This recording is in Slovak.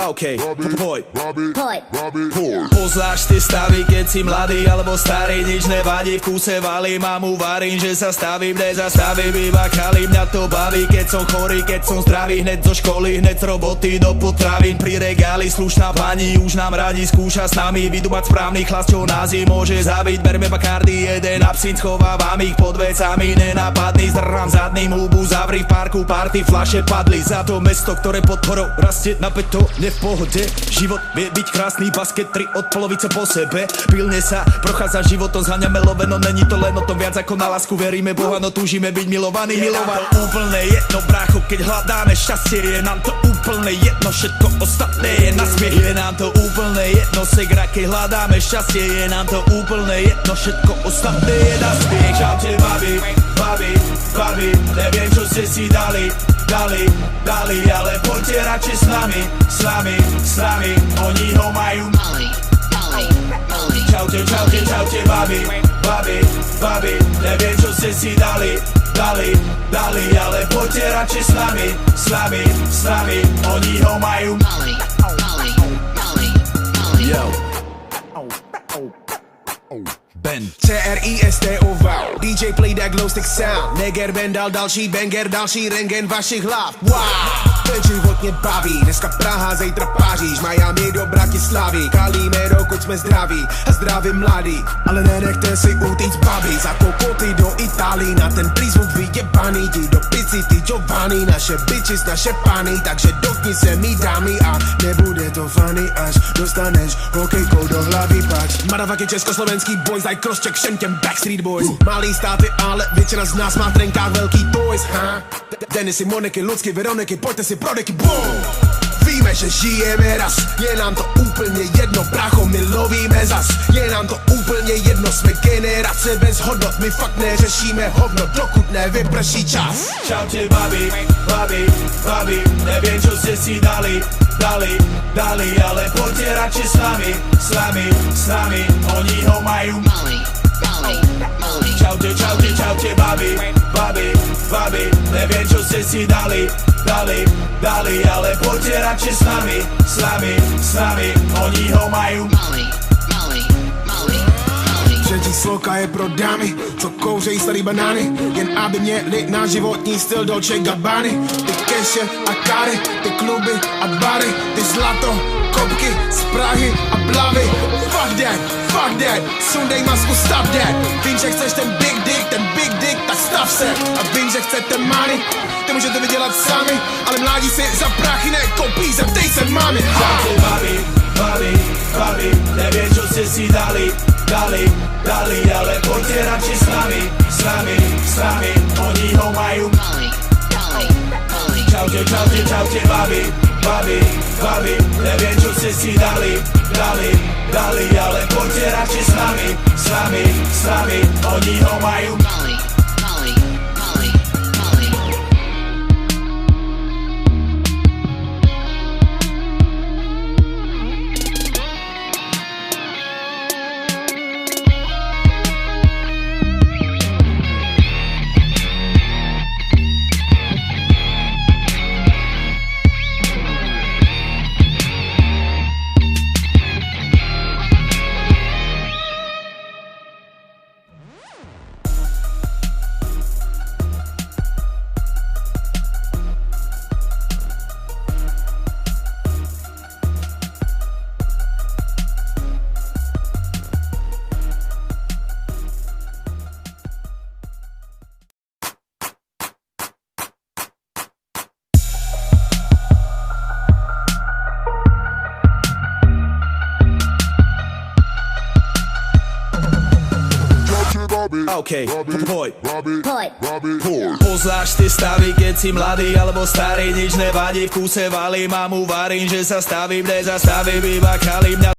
OK, poď. Poď. Poznáš ty stavy, keď si mladý alebo starý, nič nevadí, v kúse valím, mamu varím, že sa stavím, nezastavím, iba kalím, mňa to baví, keď som chorý, keď som zdravý, hneď zo školy, hneď z roboty do potravín, pri regáli slušná pani, už nám radi skúša s nami vydubať správny chlas, čo nás je môže zabiť, berme Bacardi, jeden absint, schovávam ich pod vecami, nenapadný, zdrhám zadným hubu, zavri v parku, party, fľaše padli, za to mesto, ktoré pod horou rastie napäto, ne v pohode, život vie byť krásny, basket 3 od polovice po sebe, pilne sa prochádza životom, zháňame love, no není to len o tom, viac ako na lásku veríme Boha, no túžime byť milovaní, milovať. Úplne jedno, brácho, keď hľadáme šťastie, je nám to úplne jedno, všetko ostatné je na smiech. Je nám to úplne jedno, segra, keď hľadáme šťastie, je nám to úplne jedno, všetko ostatné je na smiech. Čaute babi, neviem čo ste si dali, ale poďte radšej s nami, oni ho majú. Čaute babi, neviem čo ste si dali, ale poďte radšej s nami, oni ho majú. Yo. Ben CRISTOV, DJ play that glow stick sound. Neger Ben dal další banger, další rengen vašich hlav. Wow, ten život mě baví, dneska Praha, zítra Paříž, Miami do Bratislavy, kalíme dokud jsme zdraví a zdraví mladí, ale nenechte si utíct babi, za kokoty do Itálii, na ten prízvuk vyjebaný, jdi do pici, ty Giovanni, naše bitches, naše pany, takže dotkni se mi dámy a nebude to funny, až dostaneš hokejkou do hlavy, pač. Motherfucking československý boys, daj crosscheck všem těm Backstreet Boys. Malý státy, ale většina z nás má v trenkách velký toys, ha? Denisy, Moniky, Lucky, Veroniky, pojďte si prodeky, boom! Víme, že žijeme raz, je nám to úplně jedno, brácho, my lovíme zas. Je nám to úplně jedno, jsme generace bez hodnot, my fakt neřešíme hovno, dokud nevyprší čas. Čaute babi, neviem čo ste si dali, ale poďte radšej s nami, oni ho majú. Čaute babi, neviem čo ste si dali, ale poďte radšej s nami, oni ho majú. Třetí sloka je pro dámy, co kouřejí starý banány, jen aby měli náš životní styl Dolce Gabbany. Ty keše a kary, ty kluby a bary, ty zlato, kopky z Prahy a Blavy. Fuck that, sundej masku, stop that. Vím, že chceš ten big dick, tak stav se. A vím, že chcete money, ty můžete vydělat sami, ale mládí si za prachy nekoupí, zeptej se mami. Čaute babi, neviem čo ste si dali, ale poďte radšej s nami, oni ho majú. Čaute babi, neviem čo ste si dali, ale poďte radšej s nami, oni ho majú. OK, poď. Poznáš ty stavy, keď si mladý alebo starý, nič nevadí, v kúse valím, mamu varím, že sa stavím, nezastavím, iba kalím, mňa